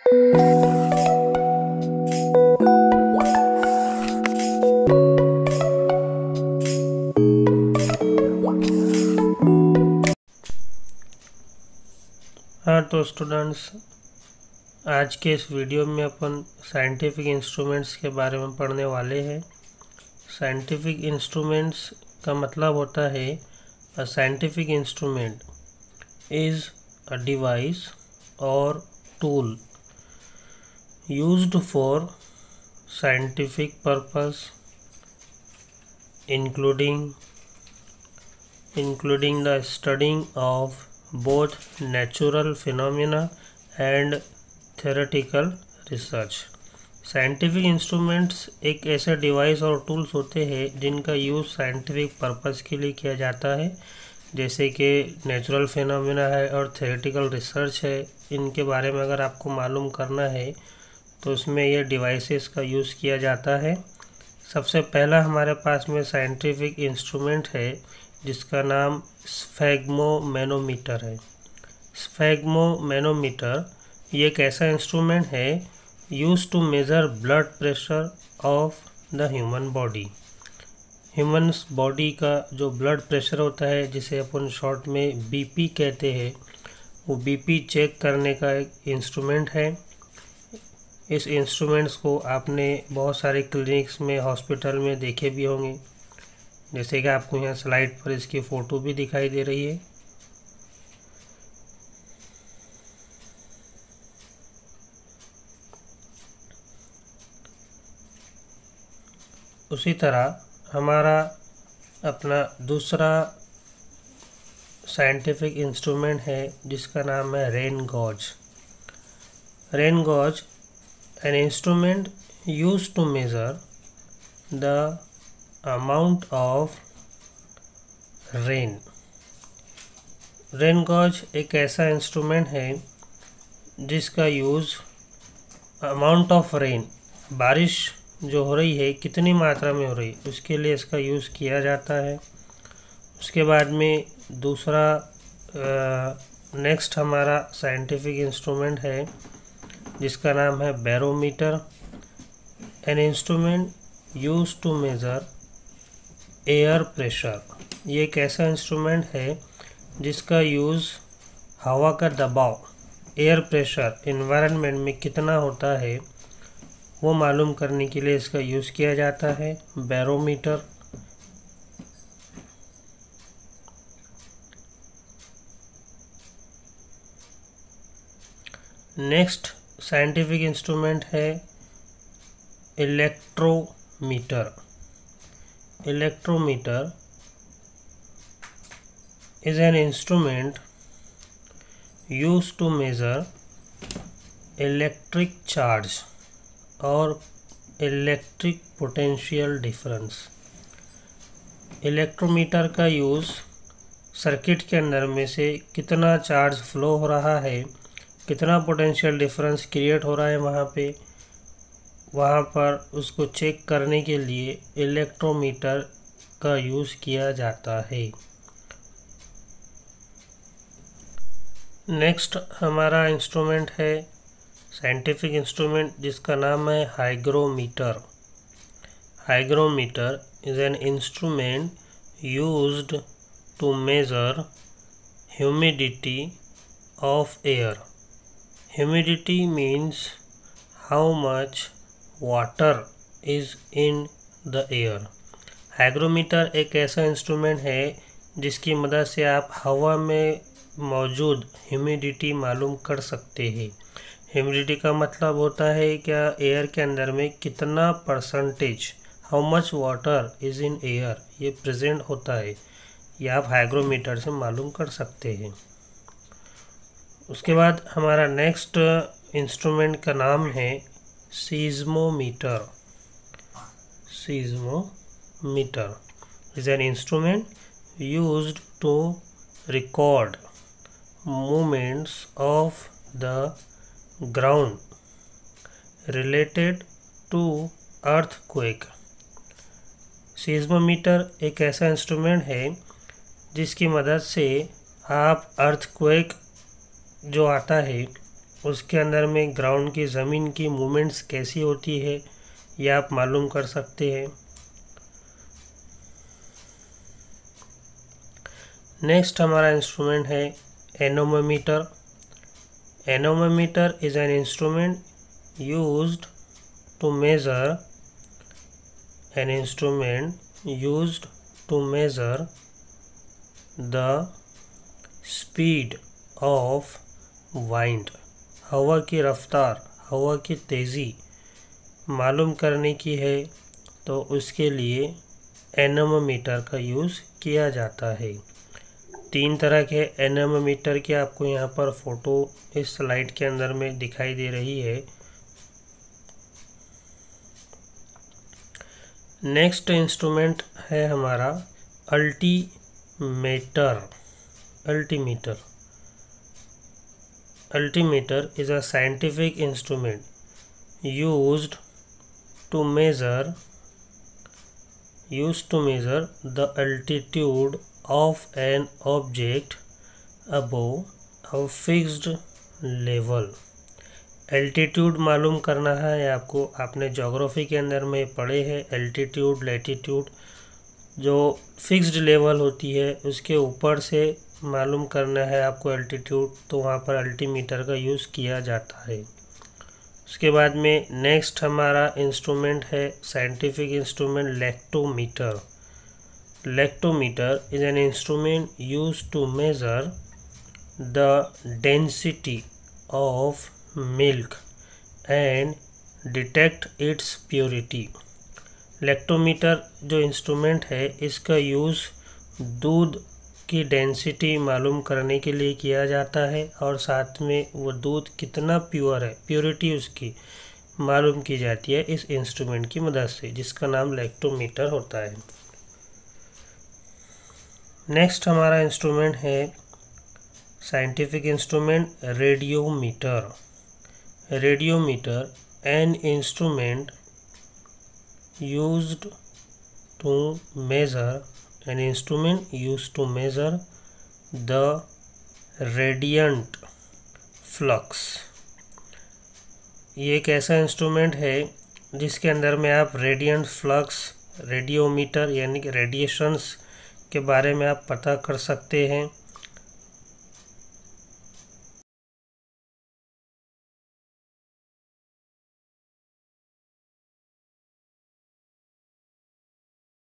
हाँ तो स्टूडेंट्स, आज के इस वीडियो में अपन साइंटिफिक इंस्ट्रूमेंट्स के बारे में पढ़ने वाले हैं। साइंटिफिक इंस्ट्रूमेंट्स का मतलब होता है a scientific instrument is a device और tool used for scientific purpose including the studying of both natural phenomena and theoretical research। Scientific instruments एक ऐसे डिवाइस और टूल्स होते हैं जिनका यूज़ साइंटिफिक पर्पस के लिए किया जाता है, जैसे कि नेचुरल फिनोमेना है और थ्योरेटिकल रिसर्च है। इनके बारे में अगर आपको मालूम करना है तो उसमें ये डिवाइसेस का यूज़ किया जाता है। सबसे पहला हमारे पास में साइंटिफिक इंस्ट्रूमेंट है जिसका नाम स्फैग्मोमैनोमीटर है। स्फैग्मोमैनोमीटर ये एक ऐसा इंस्ट्रूमेंट है use to measure blood pressure of the human body. Humans body का जो ब्लड प्रेशर होता है, जिसे अपन शॉर्ट में बीपी कहते हैं, वो बीपी चेक करने का एक इंस्ट्रूमेंट है। इस इंस्ट्रूमेंट्स को आपने बहुत सारे क्लिनिक्स में, हॉस्पिटल में देखे भी होंगे, जैसे कि आपको यहाँ स्लाइड पर इसकी फ़ोटो भी दिखाई दे रही है। उसी तरह हमारा अपना दूसरा साइंटिफिक इंस्ट्रूमेंट है जिसका नाम है rain gauge. Rain gauge an instrument used to measure the amount of rain. Rain gauge एक ऐसा इंस्ट्रूमेंट है जिसका यूज़ अमाउंट ऑफ रेन, बारिश जो हो रही है कितनी मात्रा में हो रही है, उसके लिए इसका यूज़ किया जाता है। उसके बाद में दूसरा नेक्स्ट हमारा साइंटिफिक इंस्ट्रूमेंट है जिसका नाम है barometer. An instrument use to measure air pressure. ये एक ऐसा इंस्ट्रूमेंट है जिसका यूज़ हवा का दबाव, एयर प्रेशर इन्वायरमेंट में कितना होता है वो मालूम करने के लिए इसका यूज़ किया जाता है, बैरोमीटर। नेक्स्ट साइंटिफिक इंस्ट्रूमेंट है electrometer. Electrometer is an instrument used to measure electric charge और electric potential difference। इलेक्ट्रोमीटर का यूज़ सर्किट के अंदर में से कितना चार्ज फ्लो हो रहा है, कितना पोटेंशियल डिफरेंस क्रिएट हो रहा है वहाँ पर उसको चेक करने के लिए इलेक्ट्रोमीटर का यूज़ किया जाता है। नेक्स्ट हमारा इंस्ट्रूमेंट है साइंटिफिक इंस्ट्रूमेंट जिसका नाम है hygrometer. Hygrometer is an instrument used to measure humidity of air. Humidity means how much water is in the air. Hygrometer एक ऐसा इंस्ट्रूमेंट है जिसकी मदद से आप हवा में मौजूद ह्यूमिडिटी मालूम कर सकते हैं। ह्यूमिडिटी का मतलब होता है क्या एयर के अंदर में कितना percentage, how much water is in air, ये प्रेजेंट होता है, ये आप हाइग्रोमीटर से मालूम कर सकते हैं। उसके बाद हमारा नेक्स्ट इंस्ट्रूमेंट का नाम है seismometer. Seismometer is an instrument used to record movements of the ground related to earthquake। Seismometer एक ऐसा इंस्ट्रूमेंट है जिसकी मदद से आप अर्थक्वेक जो आता है उसके अंदर में ग्राउंड की ज़मीन की मूवमेंट्स कैसी होती है ये आप मालूम कर सकते हैं। नेक्स्ट हमारा इंस्ट्रूमेंट है anemometer. Anemometer is an instrument used to measure the speed of wind. हवा की रफ्तार, हवा की तेज़ी मालूम करने की है तो उसके लिए एनोमोमीटर का यूज़ किया जाता है। 3 तरह के एनोमोमीटर की आपको यहाँ पर फ़ोटो इस स्लाइड के अंदर में दिखाई दे रही है। नेक्स्ट इंस्ट्रूमेंट है हमारा altimeter. Altimeter is a scientific instrument used to measure the altitude of an object above a fixed level। Altitude मालूम करना है आपको, आपने ज्योग्राफी के अंदर में पढ़े हैं एल्टीट्यूड लैटीट्यूड, जो फिक्स्ड लेवल होती है उसके ऊपर से मालूम करना है आपको एल्टीट्यूड, तो वहाँ पर अल्टीमीटर का यूज़ किया जाता है। उसके बाद में नेक्स्ट हमारा इंस्ट्रूमेंट है scientific instrument lactometer. Lactometer is an instrument use to measure the density of milk and detect its purity. Lactometer जो इंस्ट्रूमेंट है इसका यूज़ दूध की डेंसिटी मालूम करने के लिए किया जाता है और साथ में वो दूध कितना प्योर है, प्योरिटी उसकी मालूम की जाती है इस इंस्ट्रूमेंट की मदद से, जिसका नाम लैक्टोमीटर होता है। नेक्स्ट हमारा इंस्ट्रूमेंट है scientific instrument radiometer. Radiometer an instrument used to measure the radiant flux। ये एक ऐसा इंस्ट्रूमेंट है जिसके अंदर में आप रेडियंट फ्लक्स, रेडियोमीटर यानी कि रेडिएशंस के बारे में आप पता कर सकते हैं।